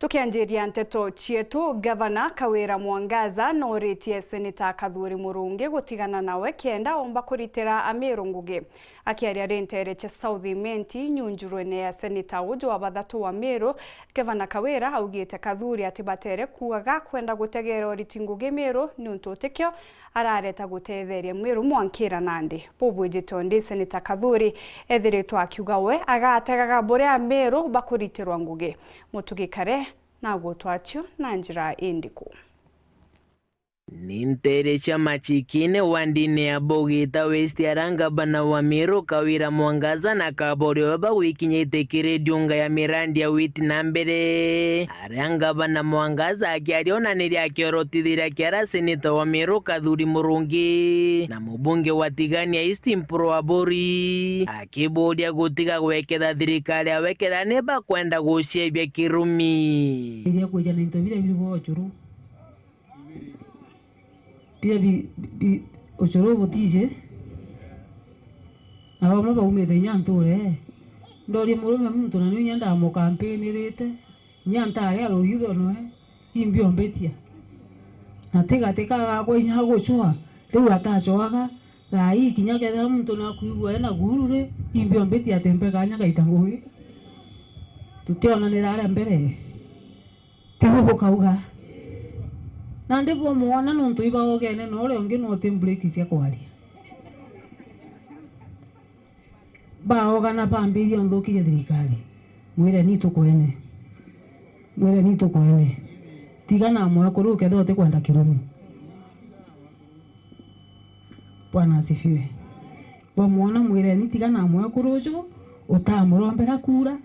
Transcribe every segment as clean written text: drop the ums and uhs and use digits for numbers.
Tukianjiria nteto cietu, Gavana Kawira Mwangaza noritie Seneta Kathuri Murungi gutigana nawe kenda omba kuritira Amiru ngugi. Akiaria rintere cha South Imenti nyunjurwene ya Seneta uju wa bathatu wa Amiru, Gavana Kawira augite Kathuri atibatere kuaga kwenda gutegera oriti ngugi Amiru nuntu utikio arareta gutetheria Amiru mwankira Nandi. Bobu jitondi Seneta Kathuri ethiritwo akiuga we agategaga buria Amiru bakuritirwa ngugi. Mutugikare na gutwacho na njira indiku. Nintere chama chikine wandine ya Bogita West Arangabana wa Amiru Kawira Mwangaza na kabori waba wikinyete kiredunga ya mirandi ya witi nambere. Arangabana Mwangaza akiariona nili akiorotithira kiara Seneta wa Amiru Kathuri Murungi na mubunge wa Tigani ya East Mpuro wa Bori akibodia gutiga gweketha thirikari aweketha neba kwenda guciebia kirumi. Iria kuja na intobira birugo churu pia ochoro botije aba maba umede nyantore ndori murume muntu na nyanda mo campaign rete nyanta ari aroyido no imbio mbetia atega teka go nya go chwa riu atachoaga rai kinyage da muntu na kuigwa na gurure imbio mbetia tembe kanya gaitangugi tutiona ni rare mbere tigo kauga nande bo mwana nuntu iba ogene no re onge no tembreki cia kwaria ba ogana pambiri ondoki ya thirikari mwire ni tukwene tigana mwa kuruke dote kwenda kirumi. Bwana asifiwe. Bo mwana mwire ni tigana mwa kurujo utamurombera kura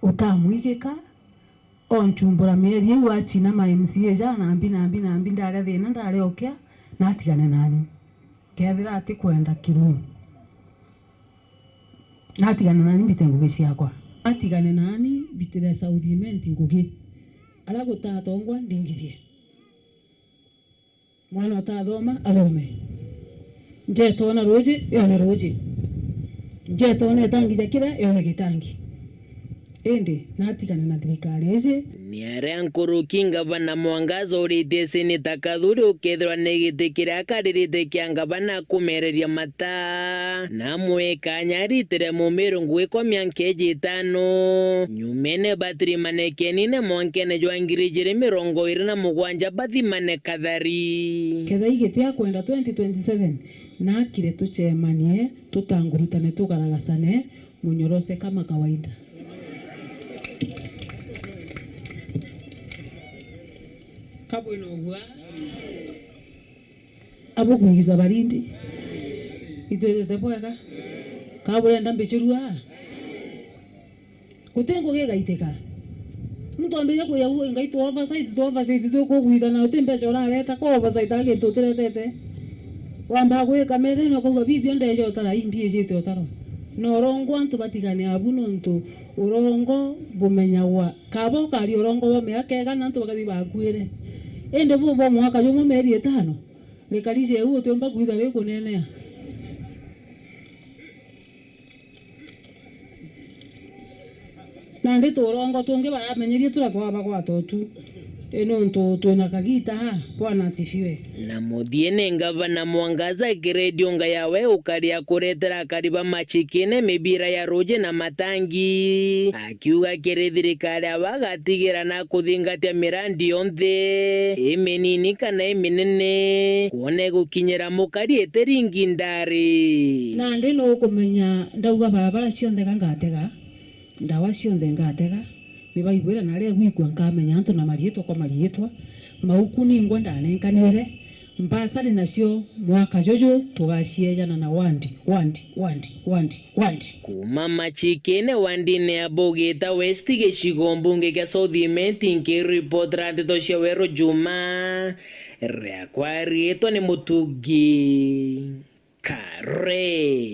utamwigika onchumbura meri wa china ma MCA jana nambi ndare thina ndare okya natigane nani kethira ati kwenda kirumi natigane nani bitenguge ciakwa natigane nani bitire South Imenti ngugi ala gutatongwa ndingirie mwana utathoma athome njetona roji yone roji njetona tangi kira yone gitangi ende natigane na thirikari ije ni aria nkuruki Gavana Mwangaza urite Seneta Kathuri ukethirwa ni giti kiria akaririte kia Gavana kumereria mata na mweka ritire Mumiru ngui kwa miaka 5 nyumene batiri manekenine mwankene jwa 2027 bathimane kathari ketha igite akwenda 2027 na kire tuchemanie tutangurutane tugaragacane munyorose kama kawaida. Kabo inogwa abo kuigiza barindi itwete bwega kabo enda mbechirua kutengo gega iteka mtu ambeya ko yawo ngaito oversight to ko kuida na utembe chora leta ko oversight age to tete wamba ko kamere no ko bibyo ndejo tara imbie jete otaro no rongo antu batigane abuno ntu urongo bumenyawa kabo kali urongo bo meakega nantu bagathi bakwire ende bo mwaka yo meri 5 lekalije uo temba kuida le kunenea nande torongo tunge baramenyerie turatwaba kwa totu eno nto twena kagita. Bwana asifiwe. Na muthiene Gavana Mwangaza kirediunga yawe ukaria kuretera kariba machikine mibira ya roje na matangi akiuga kiri thirikari abagatigira na kuthingatia mirandi yonthe imenini kana iminene kuone gukinyira mukari eteringi ndari nande no kumenya ndauga barabara cionthe ngatega ndawa cionthe ngatega bibaibwira nare gwikwa nkamenya antu na marietwa kwa marietwa mauku ningwa ndanenkanire mbasari nacio mwaka jojo tugaciejana na wandi kuma machikene wandine ya Bogita West gicigo mbunge kia South Imenti nkiripot rateto cia Wero Juma ria kwarietwa ni Mutugi Kare.